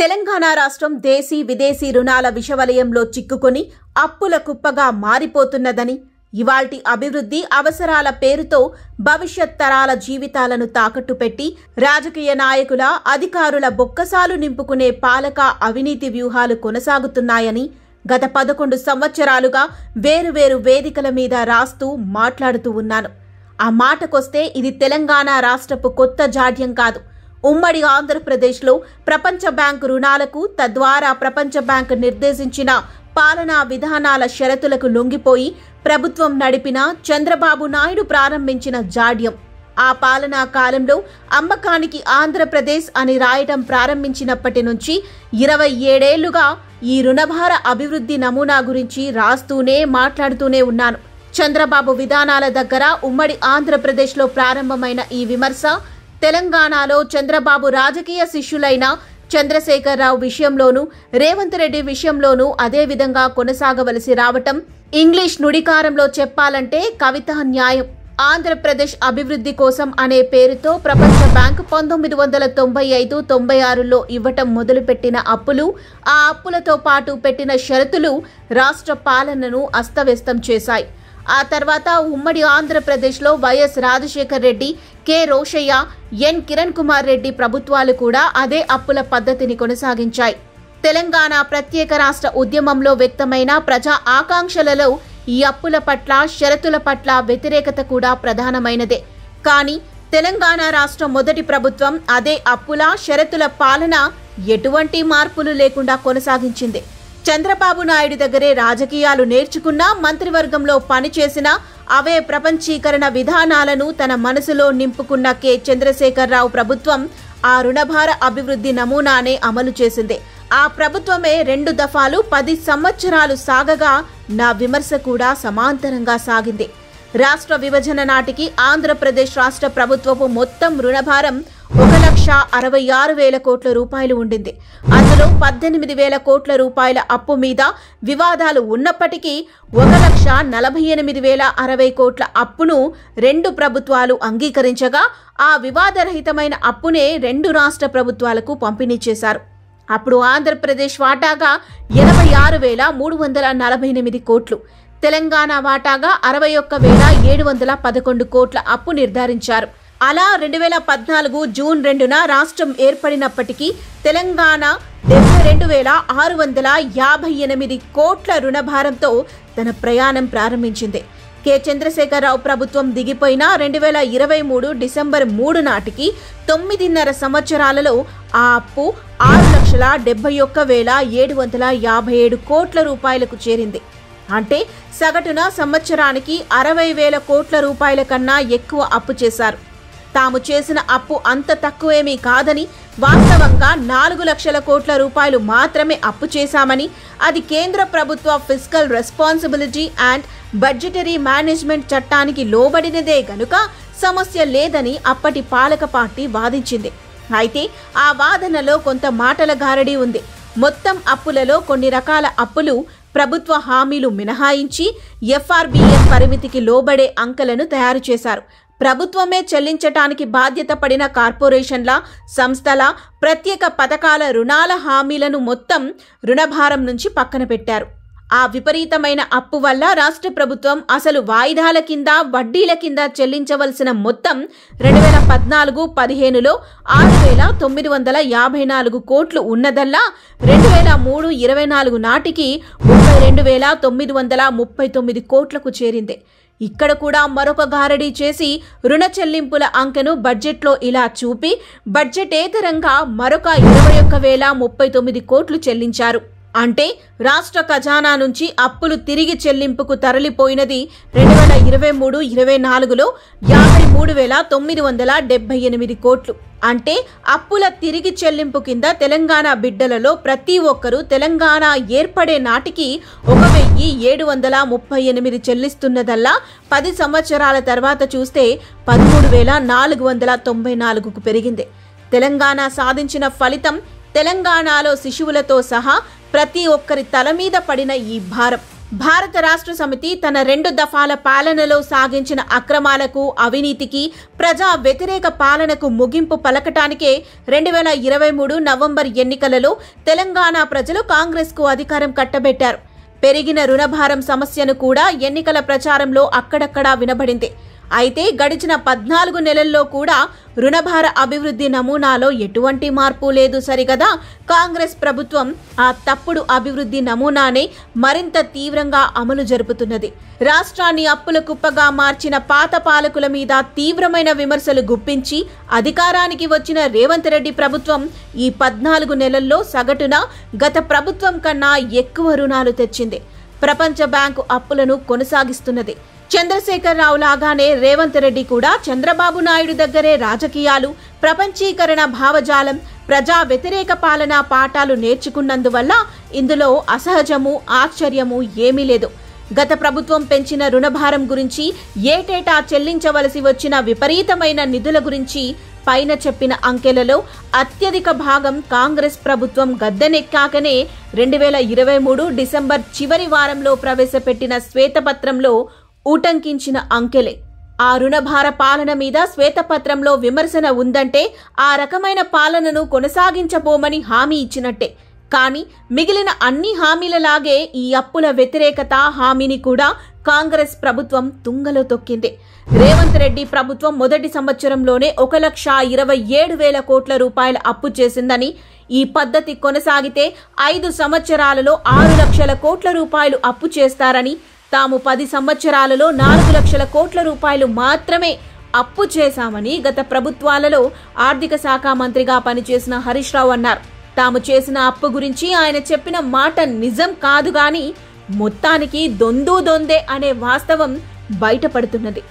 తెలంగాణ రాష్ట్రం దేశీ విదేశీ రుణాల విషవలయంలో చిక్కుకొని అప్పుల కుప్పగా మారిపోతున్నదని, ఇవాల్టి అభివృద్ధి అవసరాల పేరుతో భవిష్యత్ తరాల జీవితాలను తాకట్టు పెట్టి రాజకీయ నాయకుల, అధికారుల బొక్కసాలు నింపుకునే పాలక అవినీతి వ్యూహాలు కొనసాగుతున్నాయని గత 11 సంవత్సరాలుగా వేరువేరు వేదికల మీద రాస్తూ మాట్లాడుతూ ఉన్నాను. ఆ మాటకొస్తే ఇది తెలంగాణ రాష్ట్రపు కొత్త జాడ్యం కాదు. ఉమ్మడి ఆంధ్రప్రదేశ్లో ప్రపంచ బ్యాంకు రుణాలకు, తద్వారా ప్రపంచ బ్యాంకు నిర్దేశించిన పాలనా విధానాల షరతులకు లొంగిపోయి ప్రభుత్వం నడిపిన చంద్రబాబు నాయుడు ప్రారంభించిన జాడ్యం. ఆ పాలనా కాలంలో అమ్మకానికి ఆంధ్రప్రదేశ్ అని రాయటం ప్రారంభించినప్పటి నుంచి 27 ఏళ్లుగా ఈ రుణభార అభివృద్ధి నమూనా గురించి రాస్తూనే మాట్లాడుతూనే ఉన్నాను. చంద్రబాబు విధానాల దగ్గర ఉమ్మడి ఆంధ్రప్రదేశ్లో ప్రారంభమైన ఈ విమర్శ తెలంగాణలో చంద్రబాబు రాజకీయ శిష్యులైన చంద్రశేఖరరావు విషయంలోనూ, రేవంత్ రెడ్డి విషయంలోనూ అదే విధంగా కొనసాగవలసి రావటం, ఇంగ్లీష్ నుడికారంలో చెప్పాలంటే కవితా న్యాయం. ఆంధ్రప్రదేశ్ అభివృద్ధి కోసం అనే పేరుతో ప్రపంచ బ్యాంకు 1995-96లో ఇవ్వటం మొదలుపెట్టిన అప్పులు, ఆ అప్పులతో పాటు పెట్టిన షరతులు రాష్ట్ర పాలనను అస్తవ్యస్తం చేశాయి. ఆ తర్వాత ఉమ్మడి ఆంధ్రప్రదేశ్లో వైఎస్ రాజశేఖర్ రెడ్డి, కె రోషయ్య, ఎన్ కిరణ్ కుమార్ రెడ్డి ప్రభుత్వాలు కూడా అదే అప్పుల పద్ధతిని కొనసాగించాయి. తెలంగాణ ప్రత్యేక రాష్ట్ర ఉద్యమంలో వ్యక్తమైన ప్రజా ఆకాంక్షలలో ఈ అప్పుల పట్ల, షరతుల పట్ల వ్యతిరేకత కూడా ప్రధానమైనదే. కానీ తెలంగాణ రాష్ట్ర మొదటి ప్రభుత్వం అదే అప్పుల, షరతుల పాలన ఎటువంటి మార్పులు లేకుండా కొనసాగించింది. చంద్రబాబు నాయుడు దగ్గరే రాజకీయాలు నేర్చుకున్న, మంత్రివర్గంలో పనిచేసిన, అవే ప్రపంచీకరణ విధానాలను తన మనసులో నింపుకున్న కె చంద్రశేఖరరావు ప్రభుత్వం ఆ రుణభార అభివృద్ధి నమూనానే అమలు చేసింది. ఆ ప్రభుత్వమే 2 దఫాలు 10 సంవత్సరాలు సాగగా నా విమర్శ కూడా సమాంతరంగా సాగింది. రాష్ట్ర విభజన నాటికి ఆంధ్రప్రదేశ్ రాష్ట్ర ప్రభుత్వపు మొత్తం రుణభారం 1,66,000 కోట్ల రూపాయలు ఉండింది. అందులో 18,000 కోట్ల రూపాయల అప్పు మీద వివాదాలు ఉన్నప్పటికీ 1,48,060 కోట్ల అప్పును 2 ప్రభుత్వాలు అంగీకరించగా, ఆ వివాదరహితమైన అప్పునే 2 రాష్ట్ర ప్రభుత్వాలకు పంపిణీ చేశారు. అప్పుడు ఆంధ్రప్రదేశ్ వాటాగా 86,348 కోట్లు, తెలంగాణ వాటాగా 61,711 కోట్ల అప్పు నిర్ధారించారు. అలా 2014 జూన్ 2న రాష్ట్రం ఏర్పడినప్పటికీ తెలంగాణ 72,658 కోట్ల రుణభారంతో తన ప్రయాణం ప్రారంభించింది. కె చంద్రశేఖరరావు ప్రభుత్వం దిగిపోయిన 2023 డిసెంబర్ 3 నాటికి 9.5 సంవత్సరాలలో ఆ అప్పు 6,71,757 కోట్ల రూపాయలకు చేరింది. అంటే సగటున సంవత్సరానికి 60,000 కోట్ల రూపాయల కన్నా ఎక్కువ అప్పు చేశారు. తాము చేసిన అప్పు అంత తక్కువేమీ కాదని, వాస్తవంగా 4 లక్షల కోట్ల రూపాయలు మాత్రమే అప్పు చేశామని, అది కేంద్ర ప్రభుత్వ fiscal responsibility and budgetary management చట్టానికి లోబడినదే గనుక సమస్య లేదని అప్పటి పాలక పార్టీ వాదించింది. అయితే ఆ వాదనలో కొంత మాటల గారడీ ఉంది. మొత్తం అప్పులలో కొన్ని రకాల అప్పులు ప్రభుత్వ హామీలు మినహాయించి ఎఫ్ఆర్బిఎం పరిమితికి లోబడే అంకెలను తయారు చేశారు. ప్రభుత్వమే చెల్లించటానికి బాధ్యత పడిన కార్పొరేషన్ల, సంస్థల, ప్రత్యేక పథకాల రుణాల హామీలను మొత్తం రుణభారం నుంచి పక్కన పెట్టారు. ఆ విపరీతమైన అప్పు వల్ల రాష్ట్ర ప్రభుత్వం అసలు వాయిదాల కింద, వడ్డీల కింద చెల్లించవలసిన మొత్తం 2014-15లో 6,954 కోట్లు ఉన్నదల్లా 2003-24 నాటికి 32,939 కోట్లకు చేరింది. ఇక్కడ కూడా మరొక గారడీ చేసి రుణ చెల్లింపుల అంకెను బడ్జెట్లో ఇలా చూపి బడ్జెటేతరంగా మరొక 21,039 కోట్లు చెల్లించారు. అంటే రాష్ట్ర ఖజానా నుంచి అప్పులు తిరిగి చెల్లింపుకు తరలిపోయినది 2023-24లో 53,978 కోట్లు. అంటే అప్పుల తిరిగి చెల్లింపు కింద తెలంగాణ బిడ్డలలో ప్రతి ఒక్కరూ తెలంగాణ ఏర్పడే నాటికి 1,738 చెల్లిస్తున్నదల్లా 10 సంవత్సరాల తర్వాత చూస్తే 13,494కు పెరిగింది. తెలంగాణ సాధించిన ఫలితం తెలంగాణలో శిశువులతో సహా ప్రతి ఒక్కరి తల మీద పడిన ఈ భారం. భారత రాష్ట్ర సమితి తన 2 దఫాల పాలనలో సాగించిన అక్రమాలకు, అవినీతికి, ప్రజా వ్యతిరేక పాలనకు ముగింపు పలకటానికే 2023 నవంబర్ ఎన్నికలలో తెలంగాణ ప్రజలు కాంగ్రెస్కు అధికారం కట్టబెట్టారు. పెరిగిన రుణభారం సమస్యను కూడా ఎన్నికల ప్రచారంలో అక్కడక్కడా వినబడింది. అయితే గడిచిన 14 నెలల్లో కూడా రుణభార అభివృద్ధి నమూనాలో ఎటువంటి మార్పు లేదు సరిగదా. కాంగ్రెస్ ప్రభుత్వం ఆ తప్పుడు అభివృద్ధి నమూనానే మరింత తీవ్రంగా అమలు జరుపుతున్నది. రాష్ట్రాన్ని అప్పుల కుప్పగా మార్చిన పాత పాలకుల మీద తీవ్రమైన విమర్శలు గుప్పించి అధికారానికి వచ్చిన రేవంత్ రెడ్డి ప్రభుత్వం ఈ 14 నెలల్లో సగటున గత ప్రభుత్వం కన్నా ఎక్కువ రుణాలు తెచ్చింది. ప్రపంచ బ్యాంకు అప్పులను కొనసాగిస్తున్నది. చంద్రశేఖర్ రావు లాగానే రేవంత్ రెడ్డి కూడా చంద్రబాబు నాయుడు దగ్గరే రాజకీయాలు, ప్రపంచీకరణ భావజాలం, ప్రజా వ్యతిరేక పాలనా పాఠాలు నేర్చుకున్నందువల్ల ఇందులో అసహజము, ఆశ్చర్యము ఏమీ లేదు. గత ప్రభుత్వం పెంచిన రుణభారం గురించి, ఏటేటా చెల్లించవలసి వచ్చిన విపరీతమైన నిధుల గురించి పైన చెప్పిన అంకెలలో అత్యధిక భాగం కాంగ్రెస్ ప్రభుత్వం గద్దెనెక్కాకనే 2023 డిసెంబర్ చివరి వారంలో ప్రవేశపెట్టిన శ్వేతపత్రంలో ఉటంకించిన అంకెలే. ఆ రుణభార పాలన మీద శ్వేతపత్రంలో విమర్శన ఉందంటే ఆ రకమైన పాలనను కొనసాగించబోమని హామీ ఇచ్చినట్టే. కానీ మిగిలిన అన్ని హామీలలాగే ఈ అప్పుల వ్యతిరేకత హామీని కూడా కాంగ్రెస్ ప్రభుత్వం తుంగలో తొక్కింది. రేవంత్ రెడ్డి ప్రభుత్వం మొదటి సంవత్సరంలోనే 1,27,000 కోట్ల రూపాయల అప్పు చేసిందని, ఈ పద్ధతి కొనసాగితే 5 సంవత్సరాలలో 6 లక్షల కోట్ల రూపాయలు అప్పు చేస్తారని, తాము 10 సంవత్సరాలలో 4 లక్షల కోట్ల రూపాయలు మాత్రమే అప్పు చేశామని గత ప్రభుత్వాలలో ఆర్థిక శాఖ మంత్రిగా పనిచేసిన హరీష్ రావు అన్నారు. తాము చేసిన అప్పు గురించి ఆయన చెప్పిన మాట నిజం కాదు గాని మొత్తానికి దొందే అనే వాస్తవం బయటపడుతున్నది.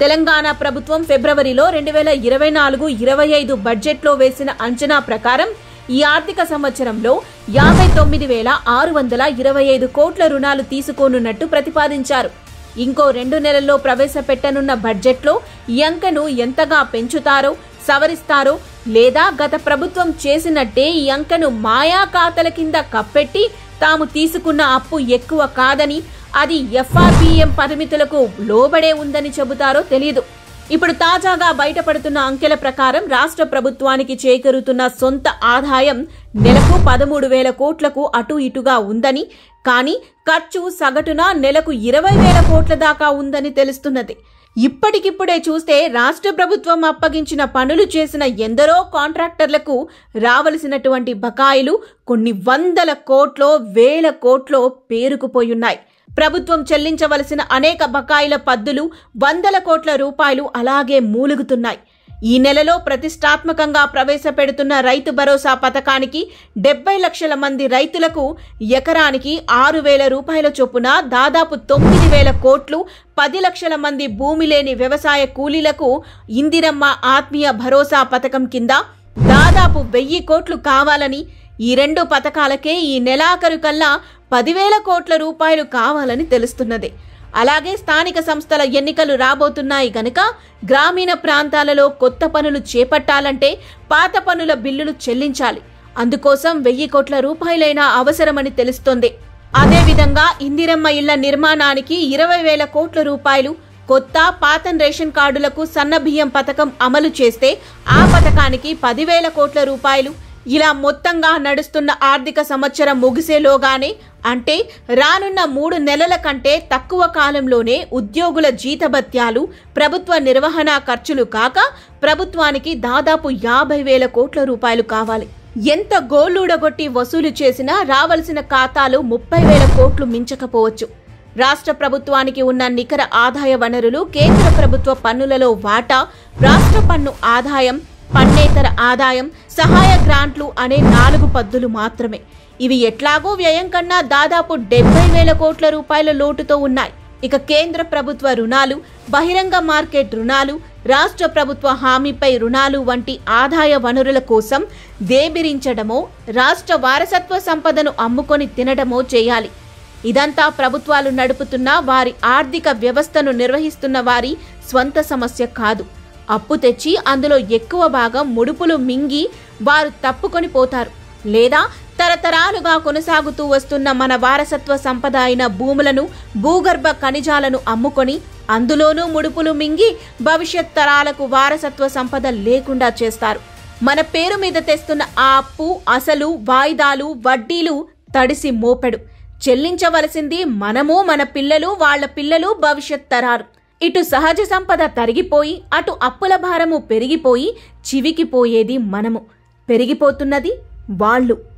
తెలంగాణ ప్రభుత్వం ఫిబ్రవరిలో 2024-25 బడ్జెట్లో వేసిన అంచనా ప్రకారం ఈ ఆర్థిక సంవత్సరంలో 59,625 కోట్ల రుణాలు తీసుకోనున్నట్టు ప్రతిపాదించారు. ఇంకో 2 నెలల్లో ప్రవేశపెట్టనున్న బడ్జెట్లో ఈ అంకెను ఎంతగా పెంచుతారో, సవరిస్తారో, లేదా గత ప్రభుత్వం చేసినట్టే ఈ అంకెను మాయా ఖాతాల కింద కప్పెట్టి తాము తీసుకున్న అప్పు ఎక్కువ కాదని, అది FRBM పరిమితులకు లోబడే ఉందని చెబుతారో తెలియదు. ఇప్పుడు తాజాగా బయటపడుతున్న అంకెల ప్రకారం రాష్ట్ర ప్రభుత్వానికి చేకూరుతున్న సొంత ఆదాయం నెలకు 13,000 కోట్లకు అటు ఇటుగా ఉందని, కానీ ఖర్చు సగటున నెలకు 20,000 కోట్ల దాకా ఉందని తెలుస్తున్నది. ఇప్పటికిప్పుడే చూస్తే రాష్ట్ర ప్రభుత్వం అప్పగించిన పనులు చేసిన ఎందరో కాంట్రాక్టర్లకు రావలసినటువంటి బకాయిలు కొన్ని 100 కోట్లో 1000 కోట్లో పేరుకుపోయున్నాయి. ప్రభుత్వం చెల్లించవలసిన అనేక బకాయిల పద్దులు 100 కోట్ల రూపాయలు అలాగే మూలుగుతున్నాయి. ఈ నెలలో ప్రతిష్టాత్మకంగా ప్రవేశపెడుతున్న రైతు భరోసా పథకానికి 70 లక్షల మంది రైతులకు ఎకరానికి 6,000 రూపాయల చొప్పున దాదాపు 9,000 కోట్లు, 10 లక్షల మంది భూమి లేని వ్యవసాయ కూలీలకు ఇందిరమ్మ ఆత్మీయ భరోసా పథకం కింద దాదాపు 1000 కోట్లు కావాలని, ఈ 2 పథకాలకే ఈ నెలాఖరు కల్లా 10,000 కోట్ల రూపాయలు కావాలని తెలుస్తున్నది. అలాగే స్థానిక సంస్థల ఎన్నికలు రాబోతున్నాయి గనుక గ్రామీణ ప్రాంతాలలో కొత్త పనులు చేపట్టాలంటే పాత పనుల బిల్లులు చెల్లించాలి. అందుకోసం 1000 కోట్ల రూపాయలైనా అవసరమని తెలుస్తోంది. అదేవిధంగా ఇందిరమ్మ ఇళ్ల నిర్మాణానికి 20,000 కోట్ల రూపాయలు, కొత్త పాత రేషన్ కార్డులకు సన్నబియ్యం పథకం అమలు చేస్తే ఆ పథకానికి 10,000 కోట్ల రూపాయలు, ఇలా మొత్తంగా నడుస్తున్న ఆర్థిక సంవత్సరం ముగిసేలోగానే, అంటే రానున్న 3 నెలల కంటే తక్కువ కాలంలోనే ఉద్యోగుల జీతభత్యాలు, ప్రభుత్వ నిర్వహణ ఖర్చులు కాక ప్రభుత్వానికి దాదాపు 50,000 కోట్ల రూపాయలు కావాలి. ఎంత గోళ్లూడగొట్టి వసూలు చేసినా రావలసిన ఖాతాలు 30,000 కోట్లు మించకపోవచ్చు. రాష్ట్ర ప్రభుత్వానికి ఉన్న నికర ఆదాయ వనరులు కేంద్ర ప్రభుత్వ పన్నులలో వాటా, రాష్ట్ర పన్ను ఆదాయం, పన్నేతర ఆదాయం, సహాయ గ్రాంట్లు అనే 4 పద్దులు మాత్రమే. ఇవి ఎట్లాగో వ్యయం కన్నా దాదాపు 70,000 కోట్ల రూపాయల లోటుతో ఉన్నాయి. ఇక కేంద్ర ప్రభుత్వ రుణాలు, బహిరంగ మార్కెట్ రుణాలు, రాష్ట్ర ప్రభుత్వ హామీపై రుణాలు వంటి ఆదాయ వనరుల కోసం దేబిరించడమో, రాష్ట్ర వారసత్వ సంపదను అమ్ముకొని తినడమో చేయాలి. ఇదంతా ప్రభుత్వాలు నడుపుతున్న వారి ఆర్థిక వ్యవస్థను నిర్వహిస్తున్న వారి స్వంత సమస్య కాదు. అప్పు తెచ్చి అందులో ఎక్కువ భాగం ముడుపులు మింగి వారు తప్పుకొని పోతారు, లేదా తరతరాలుగా కొనసాగుతూ వస్తున్న మన వారసత్వ సంపద అయిన భూములను, భూగర్భ ఖనిజాలను అమ్ముకొని అందులోనూ ముడుపులు మింగి భవిష్యత్ తరాలకు వారసత్వ సంపద లేకుండా చేస్తారు. మన పేరు మీద తెస్తున్న ఆ అప్పు, అసలు, వాయిదాలు, వడ్డీలు తడిసి మోపెడు. చెల్లించవలసింది మనము, మన పిల్లలు, వాళ్ల పిల్లలు, భవిష్యత్ తరాలు. ఇటు సహజ సంపద తరిగిపోయి, అటు అప్పుల భారము పెరిగిపోయి చివికిపోయేది మనము, పెరిగిపోతున్నది వాళ్ళు.